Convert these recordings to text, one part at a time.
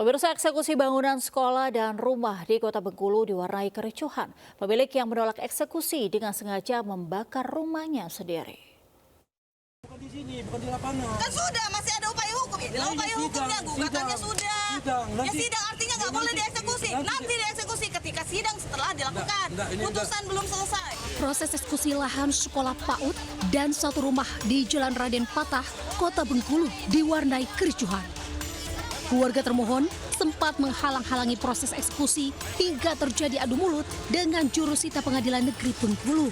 Pemirsa, eksekusi bangunan sekolah dan rumah di Kota Bengkulu diwarnai kericuhan. Pemilik yang menolak eksekusi dengan sengaja membakar rumahnya sendiri. Bukan di sini, bukan di lapangan. Kan sudah, masih ada upaya hukum. Inilah upaya hukumnya, gugatannya sudah. Ya sidang artinya nggak boleh dieksekusi. Nanti dieksekusi ketika sidang setelah dilakukan. Putusan belum selesai. Proses eksekusi lahan sekolah PAUD dan satu rumah di Jalan Raden Patah, Kota Bengkulu diwarnai kericuhan. Keluarga termohon sempat menghalang-halangi proses eksekusi hingga terjadi adu mulut dengan jurusita Pengadilan Negeri Bengkulu.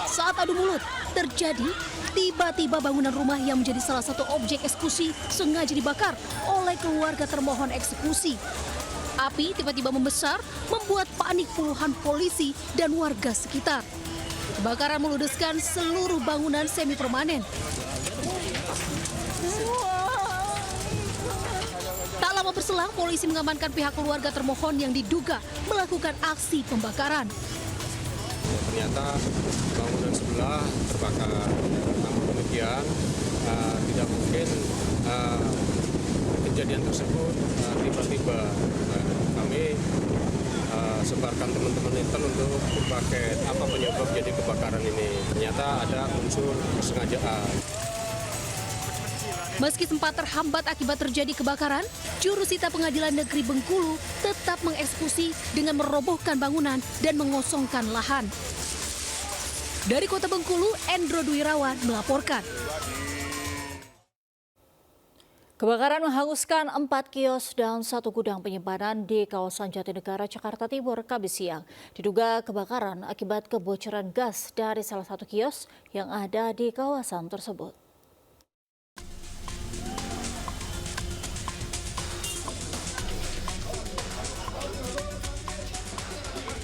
Saat adu mulut terjadi, tiba-tiba bangunan rumah yang menjadi salah satu objek eksekusi sengaja dibakar oleh keluarga termohon eksekusi. Api tiba-tiba membesar, membuat panik puluhan polisi dan warga sekitar. Kebakaran meludeskan seluruh bangunan semi permanen. Tak lama berselang, polisi mengamankan pihak keluarga termohon yang diduga melakukan aksi pembakaran. Ternyata bangunan sebelah terbakar. Namun demikian, tidak mungkin kejadian tersebut tiba-tiba. Kami sebarkan teman-teman intel untuk berpaket apa penyebab jadi kebakaran ini. Ternyata ada unsur kesengajaan. Meski sempat terhambat akibat terjadi kebakaran, jurusita Pengadilan Negeri Bengkulu tetap mengeksekusi dengan merobohkan bangunan dan mengosongkan lahan. Dari Kota Bengkulu, Endro Duirawan melaporkan. Kebakaran menghanguskan 4 kios dan 1 gudang penyimpanan di kawasan Jatinegara, Jakarta Timur, Kamis siang. Diduga kebakaran akibat kebocoran gas dari salah satu kios yang ada di kawasan tersebut.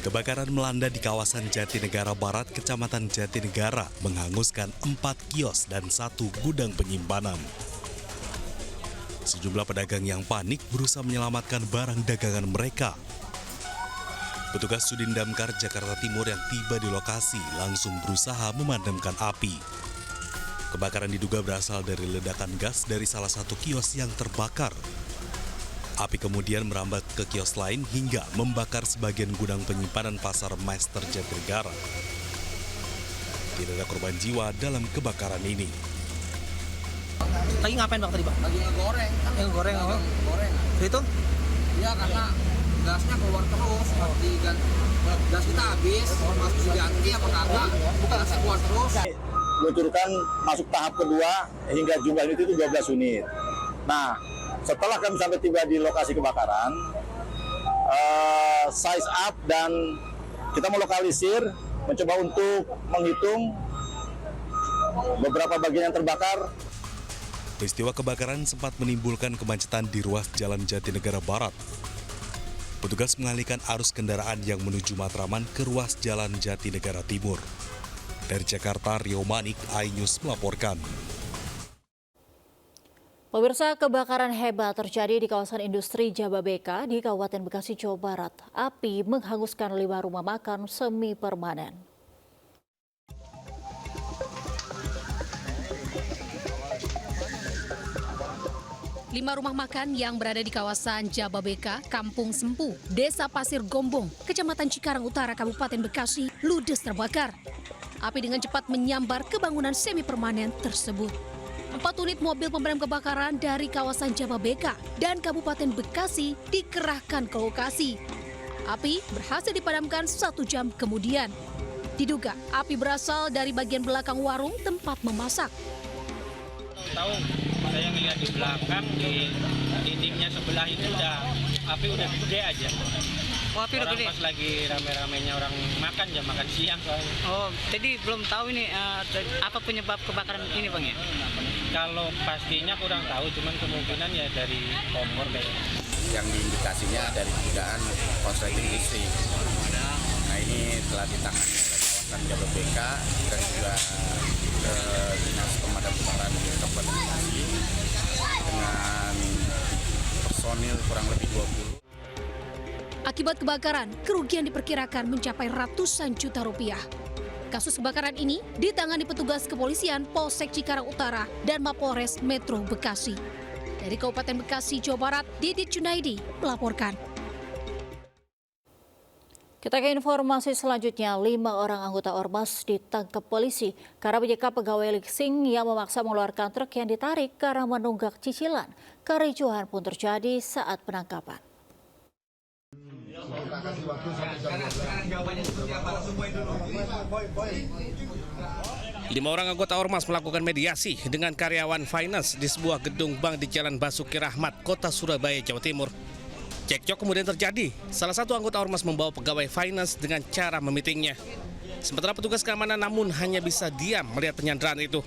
Kebakaran melanda di kawasan Jatinegara Barat, Kecamatan Jatinegara, menghanguskan 4 kios dan 1 gudang penyimpanan. Sejumlah pedagang yang panik berusaha menyelamatkan barang dagangan mereka. Petugas Sudin Damkar Jakarta Timur yang tiba di lokasi langsung berusaha memadamkan api. Kebakaran diduga berasal dari ledakan gas dari salah satu kios yang terbakar. Api kemudian merambat ke kios lain hingga membakar sebagian gudang penyimpanan pasar Master Jatinegara. Tidak ada korban jiwa dalam kebakaran ini. Lagi ngapain Bang tadi Bang? Lagi ngegoreng. Ngegoreng apa? Goreng. Itu? Iya karena gasnya keluar terus. Gas kita habis, masuk diganti apa kagak? Gasnya keluar terus. Meluncurkan masuk tahap kedua hingga jumlah unit itu 12 unit. Nah, setelah kami sampai tiba di lokasi kebakaran, size up dan kita melokalisir, mencoba untuk menghitung beberapa bagian yang terbakar. Peristiwa kebakaran sempat menimbulkan kemacetan di ruas Jalan Jatinegara Barat. Petugas mengalihkan arus kendaraan yang menuju Matraman ke ruas Jalan Jatinegara Timur. Dari Jakarta, Rio Manik, iNews melaporkan. Pemirsa, kebakaran hebat terjadi di kawasan industri Jababeka di Kabupaten Bekasi, Jawa Barat. Api menghanguskan 5 rumah makan semi permanen. Lima rumah makan yang berada di kawasan Jababeka, Kampung Sempu, Desa Pasir Gombong, Kecamatan Cikarang Utara, Kabupaten Bekasi, ludes terbakar. Api dengan cepat menyambar ke bangunan semi permanen tersebut. 4 unit mobil pemadam kebakaran dari kawasan Jababeka dan Kabupaten Bekasi dikerahkan ke lokasi. Api berhasil dipadamkan 1 jam kemudian. Diduga api berasal dari bagian belakang warung tempat memasak. Tahu saya ngelihat di belakang di dindingnya sebelah itu api udah gede aja. Oh, api udah gede. Pas lagi rame-ramenya orang makan jam makan siang soalnya. Oh, jadi belum tahu ini apa penyebab kebakaran ini Bang ya? Kalau pastinya kurang tahu, cuman kemungkinan ya dari kompor kayaknya. Yang diindikasinya dari dugaan korsleting listrik. Nah ini telah ditangani oleh kawasan Jababeka dan juga Dinas Pemadam Kebakaran di Kabupaten Bekasi dengan personil kurang lebih 20. Akibat kebakaran, kerugian diperkirakan mencapai ratusan juta rupiah. Kasus kebakaran ini ditangani petugas kepolisian Polsek Cikarang Utara dan Mapolres Metro Bekasi. Dari Kabupaten Bekasi, Jawa Barat, Didit Junaidi melaporkan. Kita ke informasi selanjutnya, 5 orang anggota Ormas ditangkap polisi karena menyekap pegawai leasing yang memaksa mengeluarkan truk yang ditarik karena menunggak cicilan. Kericuhan pun terjadi saat penangkapan. Lima orang anggota Ormas melakukan mediasi dengan karyawan finance di sebuah gedung bank di Jalan Basuki Rahmat, Kota Surabaya, Jawa Timur. Cekcok kemudian terjadi. Salah satu anggota Ormas membawa pegawai finance dengan cara memitingnya. Sementara petugas keamanan namun hanya bisa diam melihat penyanderaan itu.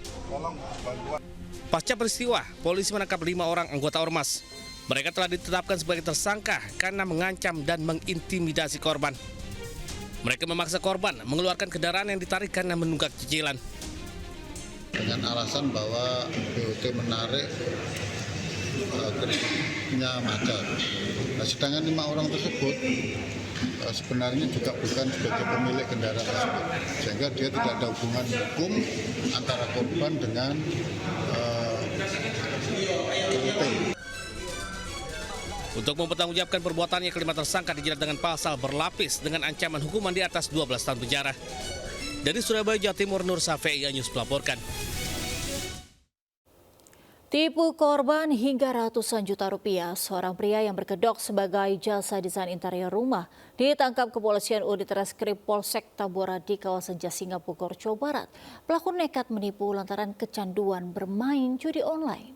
Pasca peristiwa, polisi menangkap 5 orang anggota Ormas. Mereka telah ditetapkan sebagai tersangka karena mengancam dan mengintimidasi korban. Mereka memaksa korban mengeluarkan kendaraan yang ditarik karena menunggak cicilan. Dengan alasan bahwa BOT menarik kreditnya macet. Nah, sedangkan 5 orang tersebut sebenarnya juga bukan sebagai pemilik kendaraan tersebut, sehingga dia tidak ada hubungan hukum antara korban dengan BOT. Untuk mempertanggungjawabkan perbuatannya, kelima tersangka dijerat dengan pasal berlapis dengan ancaman hukuman di atas 12 tahun penjara. Dari Surabaya, Jawa Timur, Nur Safei News melaporkan. Tipu korban hingga ratusan juta rupiah, seorang pria yang berkedok sebagai jasa desain interior rumah ditangkap kepolisian unit reskrim Polsek Tambora di kawasan Jasinga, Bogor, Jawa Barat. Pelaku nekat menipu lantaran kecanduan bermain judi online.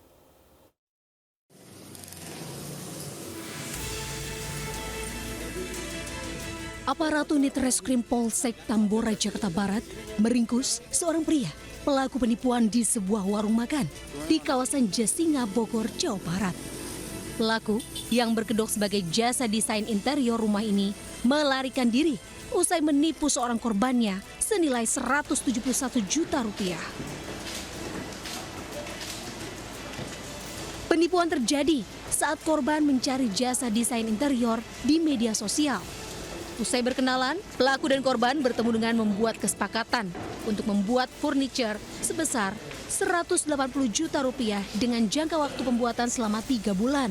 Aparat unit reskrim Polsek Tambora, Jakarta Barat meringkus seorang pria pelaku penipuan di sebuah warung makan di kawasan Jasinga, Bogor, Jawa Barat. Pelaku yang berkedok sebagai jasa desain interior rumah ini melarikan diri usai menipu seorang korbannya senilai 171 juta rupiah. Penipuan terjadi saat korban mencari jasa desain interior di media sosial. Usai berkenalan, pelaku dan korban bertemu dengan membuat kesepakatan untuk membuat furniture sebesar 180 juta rupiah dengan jangka waktu pembuatan selama 3 bulan.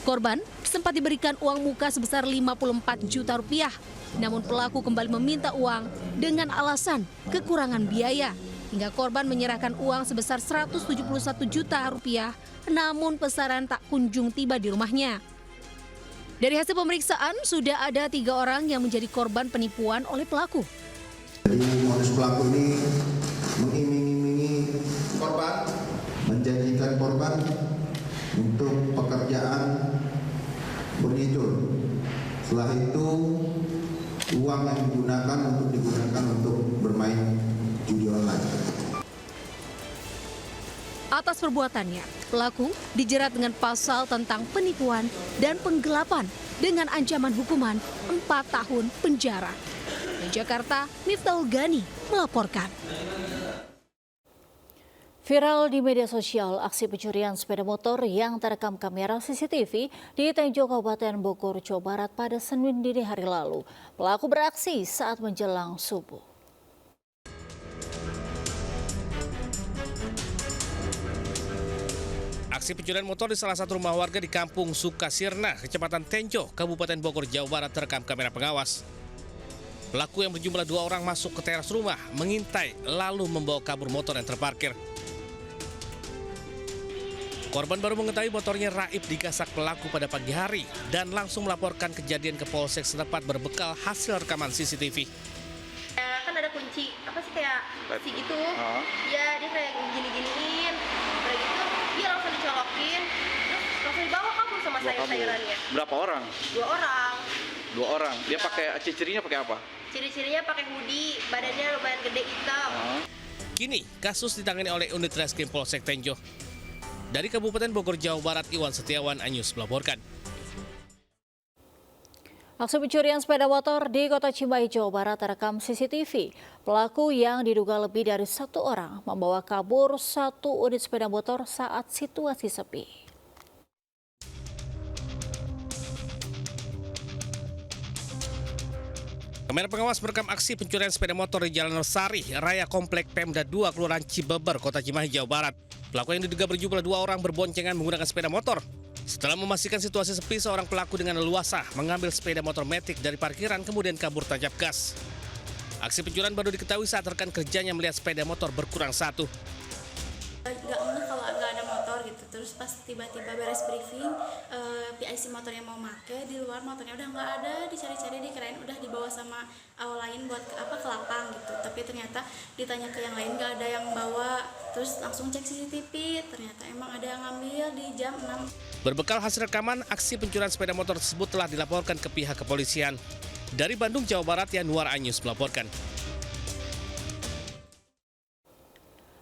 Korban sempat diberikan uang muka sebesar 54 juta rupiah, namun pelaku kembali meminta uang dengan alasan kekurangan biaya. Hingga korban menyerahkan uang sebesar 171 juta rupiah, namun pesanan tak kunjung tiba di rumahnya. Dari hasil pemeriksaan, sudah ada 3 orang yang menjadi korban penipuan oleh pelaku. Jadi modus pelaku ini mengiming-imingi korban, menjanjikan korban untuk pekerjaan furniture. Setelah itu, uang yang digunakan untuk bermain judi online. Atas perbuatannya, pelaku dijerat dengan pasal tentang penipuan dan penggelapan dengan ancaman hukuman 4 tahun penjara. Di Jakarta, Miftahul Gani melaporkan. Viral di media sosial aksi pencurian sepeda motor yang terekam kamera CCTV di Tenjo, Kabupaten Bogor, Jawa Barat pada Senin dini hari lalu. Pelaku beraksi saat menjelang subuh. Aksi pencurian motor di salah satu rumah warga di Kampung Sukasirna, Kecamatan Tenjo, Kabupaten Bogor, Jawa Barat terekam kamera pengawas. Pelaku yang berjumlah 2 orang masuk ke teras rumah, mengintai, lalu membawa kabur motor yang terparkir. Korban baru mengetahui motornya raib digasak pelaku pada pagi hari dan langsung melaporkan kejadian ke Polsek setempat berbekal hasil rekaman CCTV. Kan ada kunci, apa sih kayak kunci gitu, ya dia kayak gini-giniin, kayak gitu, dia langsung dicolokin, terus langsung dibawa kabur sama sayur-sayurannya. Berapa orang? 2 orang. 2 orang. Dia pakai ciri-cirinya pakai apa? Ciri-cirinya pakai hoodie, badannya lumayan gede hitam. Kini kasus ditangani oleh unit reskrim Polsek Tenjo. Dari Kabupaten Bogor, Jawa Barat, Iwan Setiawan, Anyus melaporkan. Aksi pencurian sepeda motor di Kota Cimahi, Jawa Barat terekam CCTV. Pelaku yang diduga lebih dari 1 orang membawa kabur 1 unit sepeda motor saat situasi sepi. Kamera pengawas merekam aksi pencurian sepeda motor di Jalan Lestari, Raya Komplek Pemda 2, Kelurahan Cibeber, Kota Cimahi, Jawa Barat. Pelaku yang diduga berjumlah 2 orang berboncengan menggunakan sepeda motor. Setelah memastikan situasi sepi, seorang pelaku dengan leluasa mengambil sepeda motor Matic dari parkiran kemudian kabur tancap gas. Aksi pencurian baru diketahui saat rekan kerjanya melihat sepeda motor berkurang satu. Gak ngeh kalau nggak ada motor gitu, terus pas tiba-tiba beres briefing PIC motor yang mau make di luar, motornya udah nggak ada, dicari-cari dikirain udah dibawa sama awal lain buat ke lapang gitu, tapi ternyata ditanya ke yang lain nggak ada yang bawa, terus langsung cek CCTV, ternyata emang ada yang ngambil di jam 6. Berbekal hasil rekaman, aksi pencurian sepeda motor tersebut telah dilaporkan ke pihak kepolisian. Dari Bandung, Jawa Barat, Yanuar Anyus melaporkan.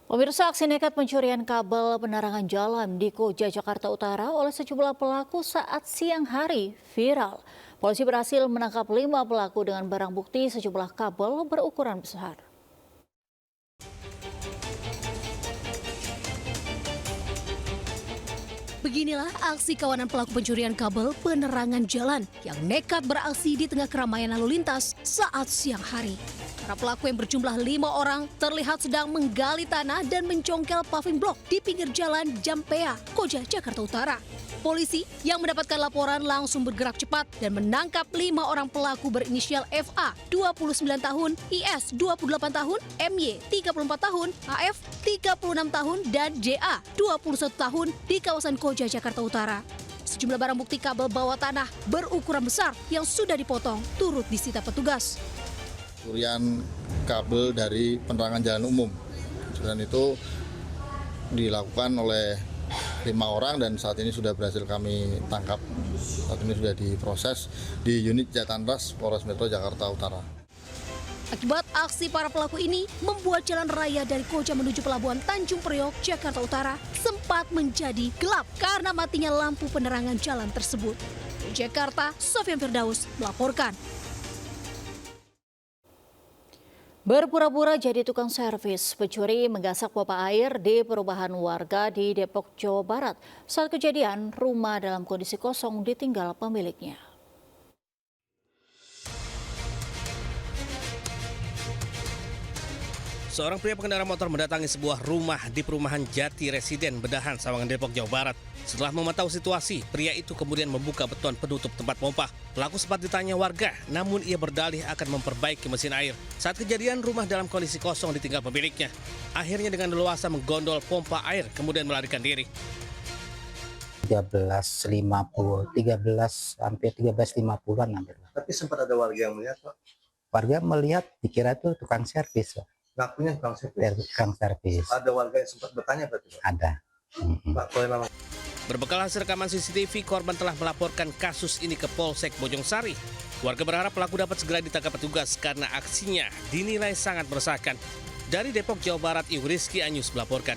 Pemirsa, aksi nekat pencurian kabel penerangan jalan di Koja, Jakarta Utara oleh sejumlah pelaku saat siang hari viral. Polisi berhasil menangkap 5 pelaku dengan barang bukti sejumlah kabel berukuran besar. Beginilah aksi kawanan pelaku pencurian kabel penerangan jalan yang nekat beraksi di tengah keramaian lalu lintas saat siang hari. Para pelaku yang berjumlah 5 orang terlihat sedang menggali tanah dan mencongkel paving block di pinggir jalan Jampea, Koja, Jakarta Utara. Polisi yang mendapatkan laporan langsung bergerak cepat dan menangkap 5 orang pelaku berinisial FA 29 tahun, IS 28 tahun, MY 34 tahun, AF 36 tahun, dan JA 21 tahun di kawasan Koja, Jakarta Utara. Sejumlah barang bukti kabel bawah tanah berukuran besar yang sudah dipotong turut disita petugas. Pencurian kabel dari penerangan jalan umum. Pencurian itu dilakukan oleh 5 orang dan saat ini sudah berhasil kami tangkap. Saat ini sudah diproses di unit Jatanras Polres Metro Jakarta Utara. Akibat aksi para pelaku ini membuat jalan raya dari Koja menuju Pelabuhan Tanjung Priok, Jakarta Utara sempat menjadi gelap karena matinya lampu penerangan jalan tersebut. Di Jakarta, Sofian Firdaus melaporkan. Berpura-pura jadi tukang servis, pencuri menggasak pompa air di perumahan warga di Depok, Jawa Barat. Saat kejadian, rumah dalam kondisi kosong ditinggal pemiliknya. Seorang pria pengendara motor mendatangi sebuah rumah di perumahan Jati Residen, Bedahan, Sawangan, Depok, Jawa Barat. Setelah memantau situasi, pria itu kemudian membuka beton penutup tempat pompa. Pelaku sempat ditanya warga, namun ia berdalih akan memperbaiki mesin air. Saat kejadian, rumah dalam kondisi kosong ditinggal pemiliknya. Akhirnya dengan leluasa menggondol pompa air, kemudian melarikan diri. 13.50-an hampir. Tapi sempat ada warga yang melihat, Pak? Warga melihat, dikira itu tukang servis, Pak. Ngakunya tukang servis? Tukang servis. Ada warga yang sempat bertanya berarti, Pak? Ada. Pak, memang. Berbekal hasil rekaman CCTV, korban telah melaporkan kasus ini ke Polsek Bojong Sari. Warga berharap pelaku dapat segera ditangkap petugas karena aksinya dinilai sangat meresahkan. Dari Depok, Jawa Barat, Rizky Anyus melaporkan.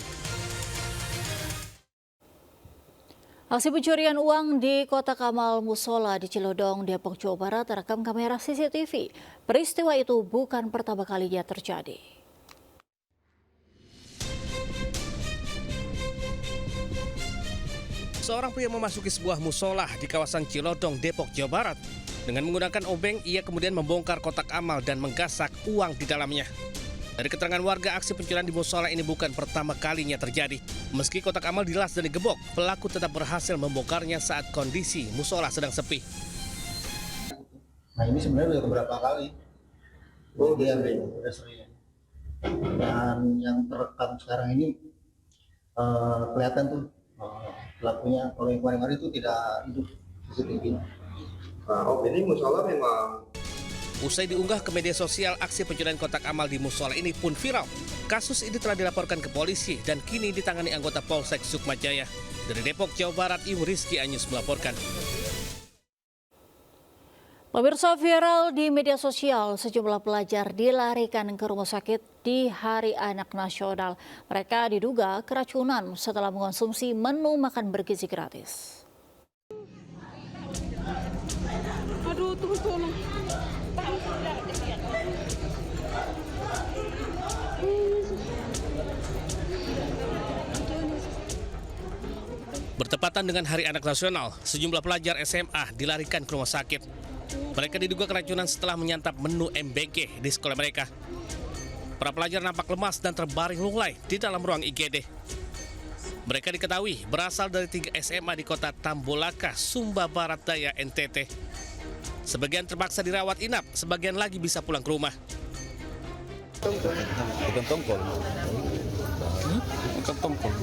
Aksi pencurian uang di Kotak Amal Musola di Cilodong, Depok, Jawa Barat terekam kamera CCTV. Peristiwa itu bukan pertama kalinya terjadi. Seorang pria memasuki sebuah musola di kawasan Cilodong, Depok, Jawa Barat. Dengan menggunakan obeng, ia kemudian membongkar kotak amal dan menggasak uang di dalamnya. Dari keterangan warga, aksi pencurian di musola ini bukan pertama kalinya terjadi. Meski kotak amal dilas dan digebok, pelaku tetap berhasil membongkarnya saat kondisi musola sedang sepi. Nah, ini sebenarnya udah beberapa kali. Dia udah sering. Dan yang terekam sekarang ini kelihatan tuh pelakunya. Kalau yang kemarin-kemarin itu tidak hidup CCTV. Ini musola memang. Usai diunggah ke media sosial, aksi pencurian kotak amal di musola ini pun viral. Kasus ini telah dilaporkan ke polisi dan kini ditangani anggota Polsek Sukmajaya. Dari Depok, Jawa Barat, Rizky Anyus melaporkan. Pemirsa, viral di media sosial, sejumlah pelajar dilarikan ke rumah sakit di Hari Anak Nasional. Mereka diduga keracunan setelah mengonsumsi menu makan bergizi gratis. Aduh, tolong. Bertepatan dengan Hari Anak Nasional, sejumlah pelajar SMA dilarikan ke rumah sakit. Mereka diduga keracunan setelah menyantap menu MBG di sekolah mereka. Para pelajar nampak lemas dan terbaring lunglai di dalam ruang IGD. Mereka diketahui berasal dari 3 SMA di kota Tambolaka, Sumba Barat Daya, NTT. Sebagian terpaksa dirawat inap, sebagian lagi bisa pulang ke rumah. Ikan tongkol. Ikan tongkol.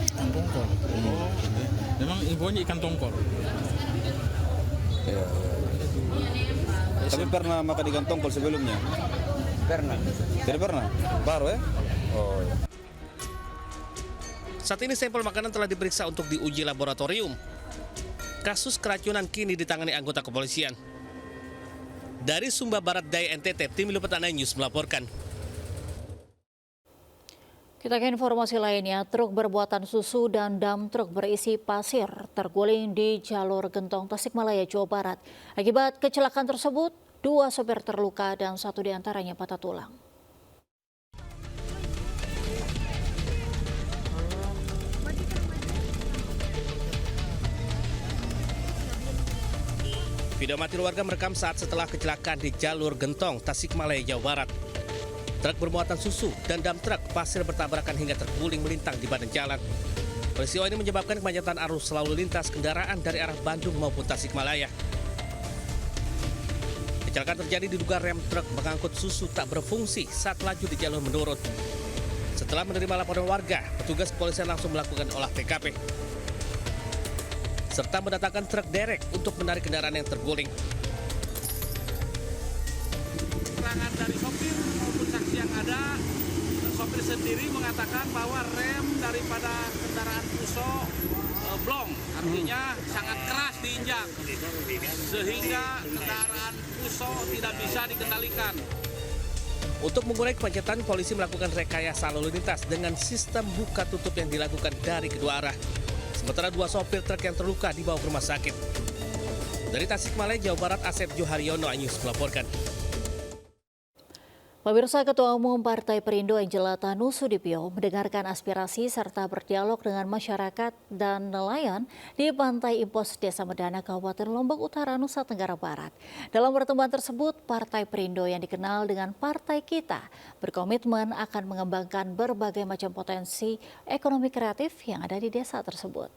Ikan tongkol. Memang infonya ikan tongkol. Ya. Tapi pernah makan ikan tongkol sebelumnya? Pernah. Tidak pernah? Baru ya? Oh. Saat ini sampel makanan telah diperiksa untuk diuji laboratorium. Kasus keracunan kini ditangani anggota kepolisian. Dari Sumba Barat Daya, NTT, Tim Liputan News melaporkan. Kita ke informasi lainnya, truk berbuatan susu dan dam truk berisi pasir terguling di jalur Gentong Tasikmalaya, Jawa Barat. Akibat kecelakaan tersebut, 2 sopir terluka dan 1 diantaranya patah tulang. Video amatir warga merekam saat setelah kecelakaan di jalur Gentong, Tasikmalaya, Jawa Barat. Truk bermuatan susu dan dam truk pasir bertabrakan hingga terguling melintang di badan jalan. Peristiwa ini menyebabkan kemacetan arus lalu lintas kendaraan dari arah Bandung maupun Tasikmalaya. Kecelakaan terjadi diduga rem truk mengangkut susu tak berfungsi saat melaju di jalur menurun. Setelah menerima laporan warga, petugas kepolisian langsung melakukan olah TKP. Serta mendatangkan truk derek untuk menarik kendaraan yang terguling. Keterangan dari sopir maupun saksi yang ada, sopir sendiri mengatakan bahwa rem daripada kendaraan Fuso blong, artinya sangat keras diinjak, sehingga kendaraan Fuso tidak bisa dikendalikan. Untuk mengurai kemacetan, polisi melakukan rekayasa lalu lintas dengan sistem buka tutup yang dilakukan dari kedua arah. Sementara 2 sopir truk yang terluka dibawa ke rumah sakit. Dari Tasikmalaya, Jawa Barat, Asep Joharyono, News melaporkan. Pemirsa, Ketua Umum Partai Perindo Angela Tanusudibio mendengarkan aspirasi serta berdialog dengan masyarakat dan nelayan di Pantai Impos Desa Medana, Kabupaten Lombok Utara, Nusa Tenggara Barat. Dalam pertemuan tersebut, Partai Perindo yang dikenal dengan Partai Kita berkomitmen akan mengembangkan berbagai macam potensi ekonomi kreatif yang ada di desa tersebut.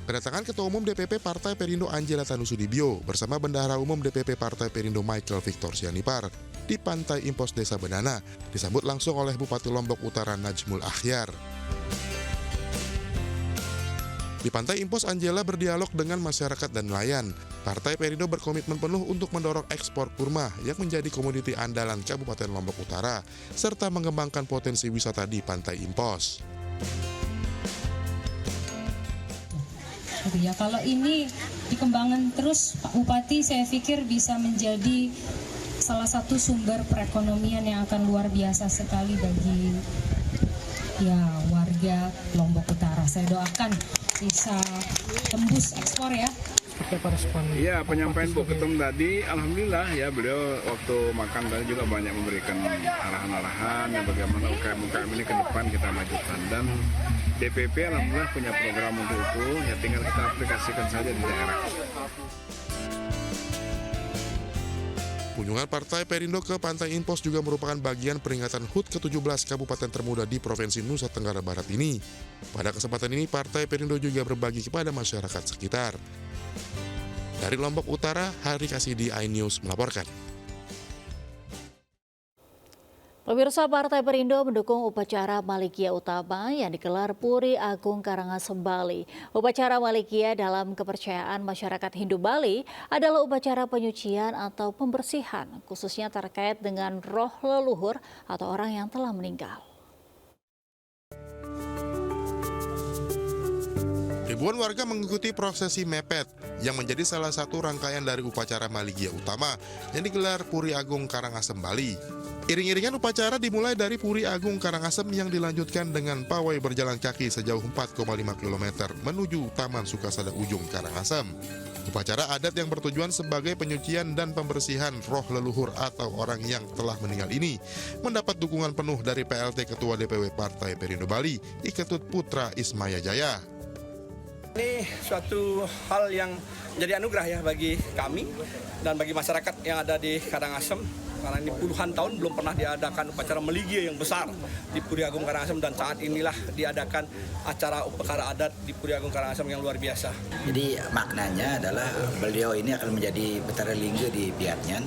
Kedatangan Ketua Umum DPP Partai Perindo Angela Tanusudibio bersama Bendahara Umum DPP Partai Perindo Michael Victor Sianipar di Pantai Impos Desa Medana disambut langsung oleh Bupati Lombok Utara Najmul Akhyar. Di Pantai Impos, Angela berdialog dengan masyarakat dan nelayan. Partai Perindo berkomitmen penuh untuk mendorong ekspor kurma yang menjadi komoditi andalan Kabupaten Lombok Utara serta mengembangkan potensi wisata di Pantai Impos. Ya, kalau ini dikembangkan terus, Pak Bupati, saya pikir bisa menjadi salah satu sumber perekonomian yang akan luar biasa sekali bagi warga Lombok Utara. Saya doakan bisa tembus ekspor ya. Iya, penyampaian Bu Ketum tadi, alhamdulillah ya, beliau waktu makan tadi juga banyak memberikan arahan-arahan ya, bagaimana UKM ini ke depan kita majukan, dan DPP alhamdulillah punya program untuk itu, ya tinggal kita aplikasikan saja di daerah. Kunjungan Partai Perindo ke Pantai Impos juga merupakan bagian peringatan HUT ke-17 Kabupaten termuda di Provinsi Nusa Tenggara Barat ini. Pada kesempatan ini, Partai Perindo juga berbagi kepada masyarakat sekitar. Dari Lombok Utara, Hari Kasidi, iNews melaporkan. Pemirsa, Partai Perindo mendukung upacara Malikia Utama yang digelar Puri Agung Karangasem, Bali. Upacara Malikia dalam kepercayaan masyarakat Hindu Bali adalah upacara penyucian atau pembersihan, khususnya terkait dengan roh leluhur atau orang yang telah meninggal. Ribuan warga mengikuti prosesi mepet yang menjadi salah satu rangkaian dari upacara Malikia Utama yang digelar Puri Agung Karangasem, Bali. Iring-iringan upacara dimulai dari Puri Agung Karangasem yang dilanjutkan dengan pawai berjalan kaki sejauh 4,5 km menuju Taman Sukasada Ujung Karangasem. Upacara adat yang bertujuan sebagai penyucian dan pembersihan roh leluhur atau orang yang telah meninggal ini mendapat dukungan penuh dari PLT Ketua DPW Partai Perindo Bali, Iketut Putra Ismaya Jaya. Ini suatu hal yang jadi anugerah ya bagi kami dan bagi masyarakat yang ada di Karangasem. Karena ini puluhan tahun belum pernah diadakan upacara Meligia yang besar di Puri Agung Karangasem, dan saat inilah diadakan acara upacara adat di Puri Agung Karangasem yang luar biasa. Jadi maknanya adalah beliau ini akan menjadi Betara Lingga di Piatnyan,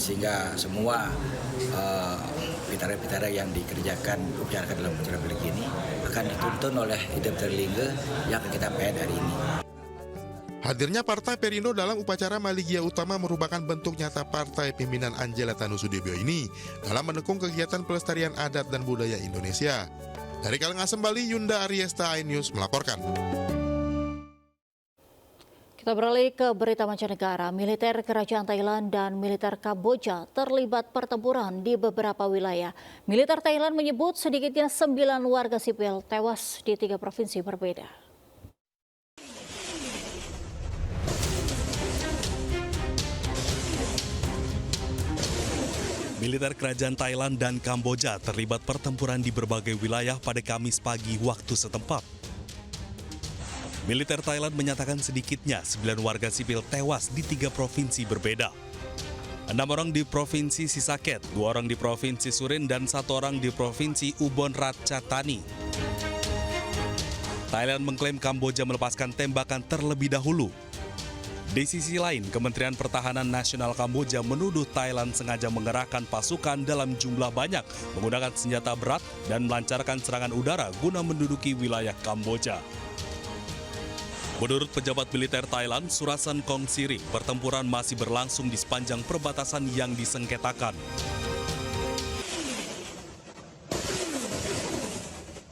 sehingga semua pitara-pitara yang dikerjakan upacara dalam upacara Belik ini akan dituntun oleh Betara Lingga yang akan kita pahit hari ini. Hadirnya Partai Perindo dalam upacara Maligia Utama merupakan bentuk nyata Partai pimpinan Anjela Tanu Sudibyo ini dalam mendukung kegiatan pelestarian adat dan budaya Indonesia. Dari Karangasem, Bali, Yunda Ariesta, iNews melaporkan. Kita beralih ke berita mancanegara. Militer Kerajaan Thailand dan militer Kamboja terlibat pertempuran di beberapa wilayah. Militer Thailand menyebut sedikitnya 9 warga sipil tewas di 3 provinsi berbeda. Militer Kerajaan Thailand dan Kamboja terlibat pertempuran di berbagai wilayah pada Kamis pagi waktu setempat. Militer Thailand menyatakan sedikitnya 9 warga sipil tewas di 3 provinsi berbeda. 6 orang di Provinsi Sisaket, 2 orang di Provinsi Surin, dan 1 orang di Provinsi Ubon Ratchathani. Thailand mengklaim Kamboja melepaskan tembakan terlebih dahulu. Di sisi lain, Kementerian Pertahanan Nasional Kamboja menuduh Thailand sengaja mengerahkan pasukan dalam jumlah banyak, menggunakan senjata berat, dan melancarkan serangan udara guna menduduki wilayah Kamboja. Menurut pejabat militer Thailand, Surasan Kongsiring, pertempuran masih berlangsung di sepanjang perbatasan yang disengketakan.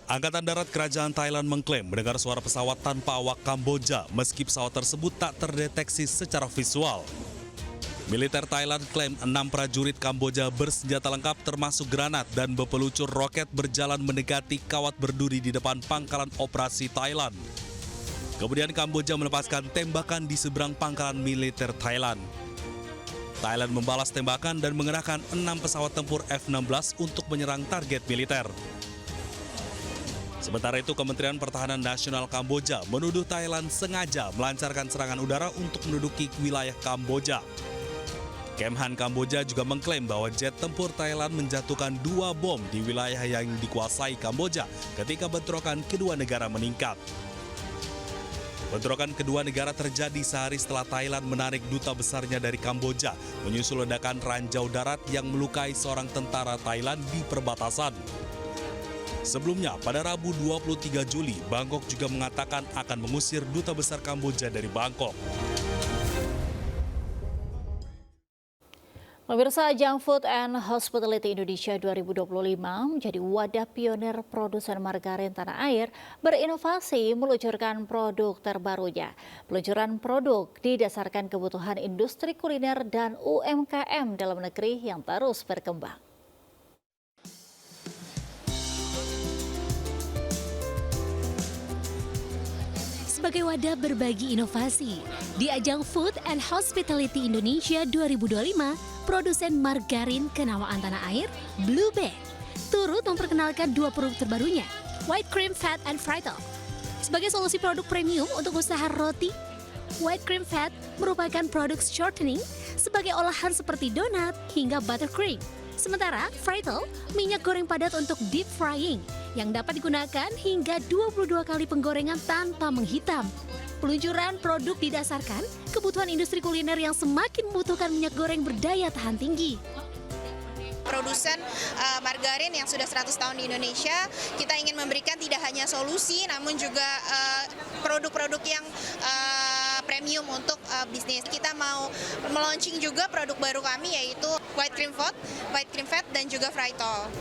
Angkatan Darat Kerajaan Thailand mengklaim mendengar suara pesawat tanpa awak Kamboja meski pesawat tersebut tak terdeteksi secara visual. Militer Thailand klaim 6 prajurit Kamboja bersenjata lengkap termasuk granat dan berpeluncur roket berjalan mendekati kawat berduri di depan pangkalan operasi Thailand. Kemudian Kamboja melepaskan tembakan di seberang pangkalan militer Thailand. Thailand membalas tembakan dan mengerahkan 6 pesawat tempur F-16 untuk menyerang target militer. Sementara itu, Kementerian Pertahanan Nasional Kamboja menuduh Thailand sengaja melancarkan serangan udara untuk menduduki wilayah Kamboja. Kemhan Kamboja juga mengklaim bahwa jet tempur Thailand menjatuhkan 2 bom di wilayah yang dikuasai Kamboja ketika bentrokan kedua negara meningkat. Bentrokan kedua negara terjadi sehari setelah Thailand menarik duta besarnya dari Kamboja, menyusul ledakan ranjau darat yang melukai seorang tentara Thailand di perbatasan. Sebelumnya, pada Rabu 23 Juli, Bangkok juga mengatakan akan mengusir duta besar Kamboja dari Bangkok. Pemirsa, Ajang Food and Hospitality Indonesia 2025 menjadi wadah pionir produsen margarin tanah air berinovasi meluncurkan produk terbarunya. Peluncuran produk didasarkan kebutuhan industri kuliner dan UMKM dalam negeri yang terus berkembang. Sebagai wadah berbagi inovasi, di Ajang Food and Hospitality Indonesia 2025, produsen margarin kenamaan tanah air, Blue Band, turut memperkenalkan 2 produk terbarunya, White Cream Fat and Frital. Sebagai solusi produk premium untuk usaha roti, White Cream Fat merupakan produk shortening sebagai olahan seperti donat hingga buttercream. Sementara Frital, minyak goreng padat untuk deep frying yang dapat digunakan hingga 22 kali penggorengan tanpa menghitam. Peluncuran produk didasarkan kebutuhan industri kuliner yang semakin membutuhkan minyak goreng berdaya tahan tinggi. Produsen margarin yang sudah 100 tahun di Indonesia, kita ingin memberikan tidak hanya solusi namun juga produk-produk yang premium untuk bisnis. Kita mau meluncing juga produk baru kami yaitu White Cream Fat dan juga Frital.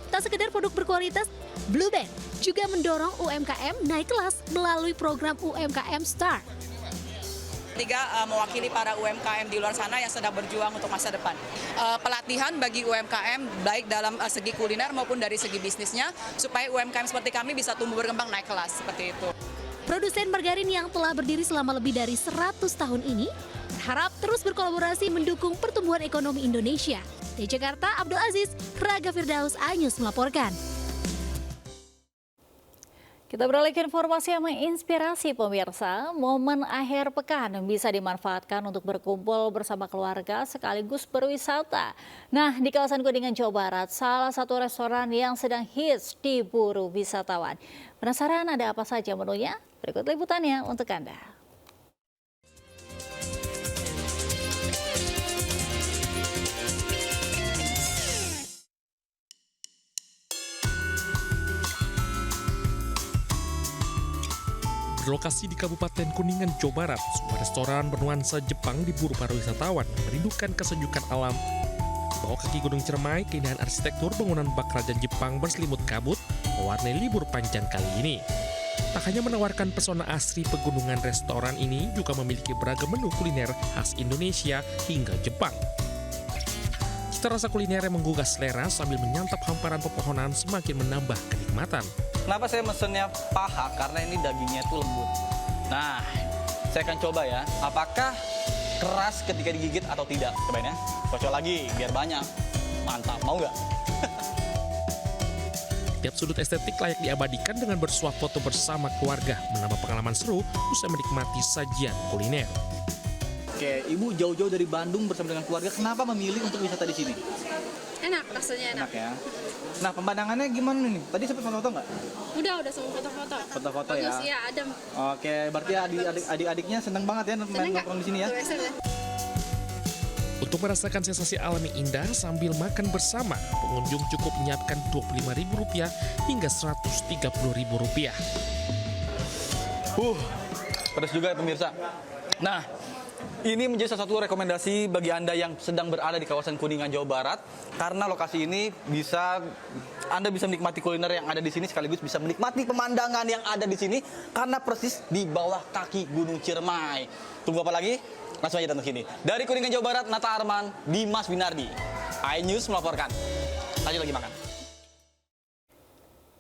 Tak sekedar produk berkualitas, Blue Band juga mendorong UMKM naik kelas melalui program UMKM Star. Mewakili para UMKM di luar sana yang sedang berjuang untuk masa depan. Pelatihan bagi UMKM baik dalam segi kuliner maupun dari segi bisnisnya supaya UMKM seperti kami bisa tumbuh berkembang naik kelas seperti itu. Produsen margarin yang telah berdiri selama lebih dari 100 tahun ini berharap terus berkolaborasi mendukung pertumbuhan ekonomi Indonesia. Di Jakarta, Abdul Aziz, Raga Firdaus, iNews melaporkan. Kita beralih ke informasi yang menginspirasi pemirsa. Momen akhir pekan bisa dimanfaatkan untuk berkumpul bersama keluarga sekaligus berwisata. Nah, di kawasan Kuningan, Jawa Barat, salah satu restoran yang sedang hits diburu wisatawan. Penasaran ada apa saja menunya? Berikut liputannya untuk Anda. Berlokasi di Kabupaten Kuningan, Jawa Barat, sebuah restoran bernuansa Jepang diburu para wisatawan yang merindukan kesejukan alam. Di bawah kaki Gunung Ciremai, keindahan arsitektur bangunan bak kerajaan Jepang berselimut kabut mewarnai libur panjang kali ini. Tak hanya menawarkan pesona asri pegunungan, restoran ini juga memiliki beragam menu kuliner khas Indonesia hingga Jepang. Cita rasa kuliner yang menggugah selera sambil menyantap hamparan pepohonan semakin menambah kenikmatan. Kenapa saya mesennya paha? Karena ini dagingnya itu lembut. Nah, saya akan coba ya. Apakah keras ketika digigit atau tidak? Cobain ya. Kocok lagi, biar banyak. Mantap, mau nggak? Tiap sudut estetik layak diabadikan dengan bersuah foto bersama keluarga, menambah pengalaman seru usai menikmati sajian kuliner. Oke, Ibu jauh-jauh dari Bandung bersama dengan keluarga. Kenapa memilih untuk wisata di sini? Enak, rasanya enak. Enak ya. Nah, pemandangannya gimana nih? Tadi sempat foto-foto nggak? Udah semua foto-foto. Foto-foto ya? Bagus ya, adem. Oke, berarti adik-adiknya senang banget ya main nongkrong di sini ya? Untuk merasakan sensasi alami indah sambil makan bersama, pengunjung cukup menyiapkan Rp25.000 hingga Rp130.000. Pedas juga ya pemirsa. Nah, ini menjadi salah satu rekomendasi bagi Anda yang sedang berada di kawasan Kuningan, Jawa Barat. Karena lokasi ini Anda bisa menikmati kuliner yang ada di sini sekaligus bisa menikmati pemandangan yang ada di sini karena persis di bawah kaki Gunung Ciremai. Tunggu apa lagi? Langsung aja datang sini. Dari Kuningan, Jawa Barat, Nata Arman, Dimas Winardi. iNews melaporkan. Lanjut lagi makan.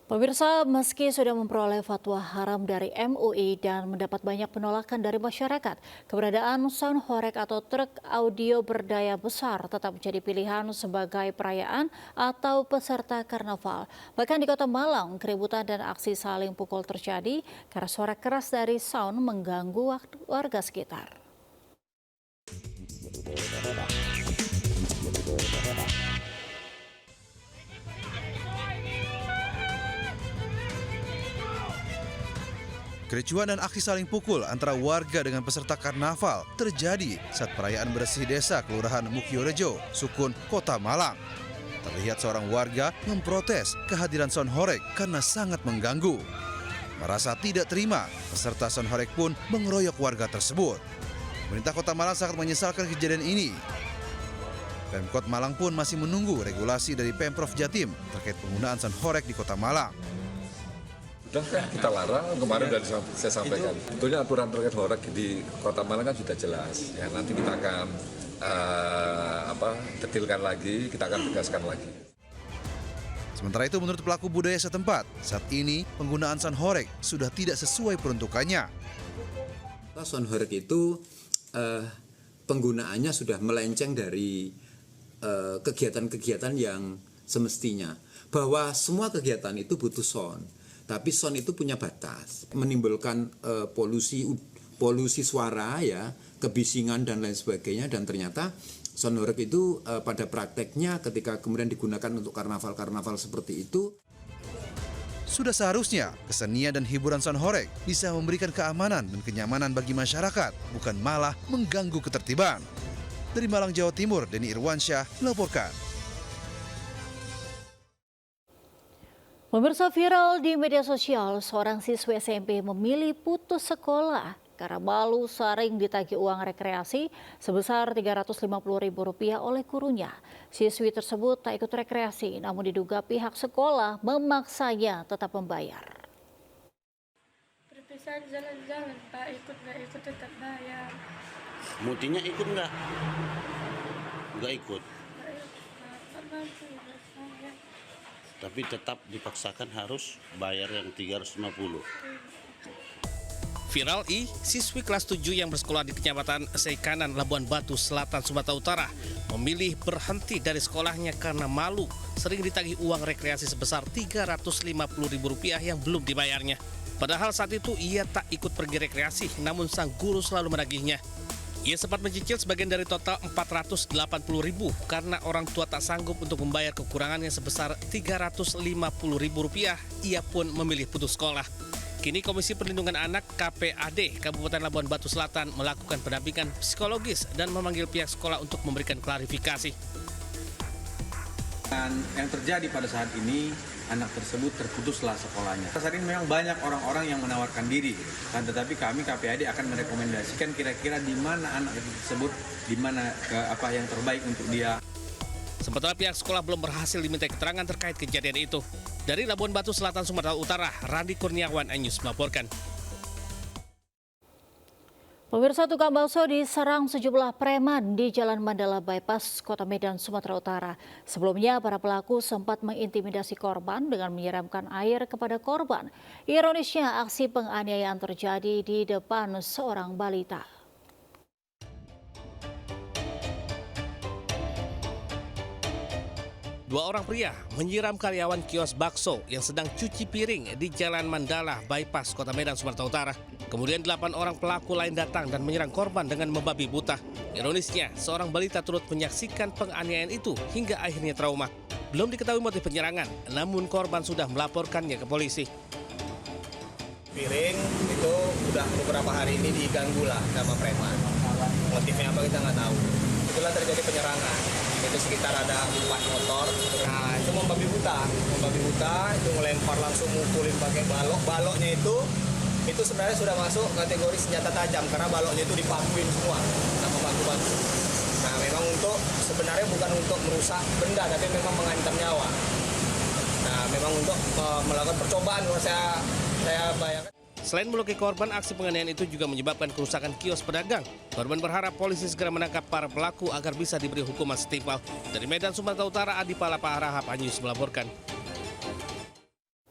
Pemirsa, meski sudah memperoleh fatwa haram dari MUI dan mendapat banyak penolakan dari masyarakat, keberadaan sound horeg atau truk audio berdaya besar tetap menjadi pilihan sebagai perayaan atau peserta karnaval. Bahkan di Kota Malang, keributan dan aksi saling pukul terjadi karena suara keras dari sound mengganggu warga sekitar. Kericuan dan aksi saling pukul antara warga dengan peserta karnaval terjadi saat perayaan bersih desa Kelurahan Mukiorejo, Sukun, Kota Malang. Terlihat seorang warga memprotes kehadiran sound horeg karena sangat mengganggu. Merasa tidak terima, peserta sound horeg pun mengeroyok warga tersebut. Pemerintah Kota Malang sangat menyesalkan kejadian ini. Pemkot Malang pun masih menunggu regulasi dari Pemprov Jatim terkait penggunaan sound horeg di Kota Malang. Sudah kita larang, kemarin sudah saya sampaikan. Tentunya aturan terkait horeg di Kota Malang kan sudah jelas. Ya, nanti kita akan detilkan lagi, kita akan tegaskan lagi. Sementara itu menurut pelaku budaya setempat, saat ini penggunaan sound horeg sudah tidak sesuai peruntukannya. Sound horeg itu penggunaannya sudah melenceng dari kegiatan-kegiatan yang semestinya. Bahwa semua kegiatan itu butuh sound. Tapi sound itu punya batas, menimbulkan polusi suara ya, kebisingan dan lain sebagainya, dan ternyata sound horeg itu pada prakteknya ketika kemudian digunakan untuk karnaval-karnaval seperti itu. Sudah seharusnya kesenian dan hiburan sound horeg bisa memberikan keamanan dan kenyamanan bagi masyarakat, bukan malah mengganggu ketertiban. Dari Malang, Jawa Timur, Denny Irwansyah melaporkan. Pemirsa, viral di media sosial, seorang siswa SMP memilih putus sekolah karena malu sering ditagih uang rekreasi sebesar Rp350.000 oleh gurunya. Siswi tersebut tak ikut rekreasi, namun diduga pihak sekolah memaksanya tetap membayar. Berpisah jalan-jalan, Pak, ikut nggak ikut tetap bayar. Mutinya ikut nggak? Nggak ikut. Tapi tetap dipaksakan harus bayar yang 350. Viral siswi kelas 7 yang bersekolah di Kecamatan Seikanan, Labuan Batu Selatan, Sumatera Utara, memilih berhenti dari sekolahnya karena malu sering ditagih uang rekreasi sebesar Rp350.000 yang belum dibayarnya. Padahal saat itu ia tak ikut pergi rekreasi, namun sang guru selalu menagihnya. Ia sempat mencicil sebagian dari total Rp480.000 karena orang tua tak sanggup untuk membayar kekurangannya sebesar Rp350.000. Ia pun memilih putus sekolah. Kini Komisi Perlindungan Anak KPAD Kabupaten Labuan Batu Selatan melakukan pendampingan psikologis dan memanggil pihak sekolah untuk memberikan klarifikasi. Dan yang terjadi pada saat ini, anak tersebut terputuslah sekolahnya. Saat ini memang banyak orang-orang yang menawarkan diri, tetapi kami KPAD akan merekomendasikan kira-kira di mana anak tersebut, di mana apa yang terbaik untuk dia. Sementara pihak sekolah belum berhasil diminta keterangan terkait kejadian itu. Dari Labuan Batu Selatan, Sumatera Utara, Randi Kurniawan, iNews melaporkan. Pemirsa, tukang bakso diserang sejumlah preman di Jalan Mandala Bypass, Kota Medan, Sumatera Utara. Sebelumnya, para pelaku sempat mengintimidasi korban dengan menyiramkan air kepada korban. Ironisnya, aksi penganiayaan terjadi di depan seorang balita. Dua orang pria menyiram karyawan kios bakso yang sedang cuci piring di Jalan Mandala Bypass, Kota Medan, Sumatera Utara. Kemudian 8 orang pelaku lain datang dan menyerang korban dengan membabi buta. Ironisnya, seorang balita turut menyaksikan penganiayaan itu hingga akhirnya trauma. Belum diketahui motif penyerangan, namun korban sudah melaporkannya ke polisi. Piring itu udah beberapa hari ini diganggu lah sama preman. Motifnya apa kita nggak tahu. Itulah terjadi penyerangan. Itu sekitar ada 4 motor. Nah itu membabi buta itu melempar langsung mukulin pakai balok. Baloknya itu sebenarnya sudah masuk kategori senjata tajam karena baloknya itu dipakuin semua sama batu-batu. Nah memang sebenarnya bukan untuk merusak benda tapi memang mengancam nyawa. Nah memang untuk melakukan percobaan kalau saya bayangkan. Selain melukai korban, aksi penganiayaan itu juga menyebabkan kerusakan kios pedagang. Korban berharap polisi segera menangkap para pelaku agar bisa diberi hukuman setimpal. Dari Medan, Sumatera Utara, Adi Palapa Harahap, iNews melaporkan.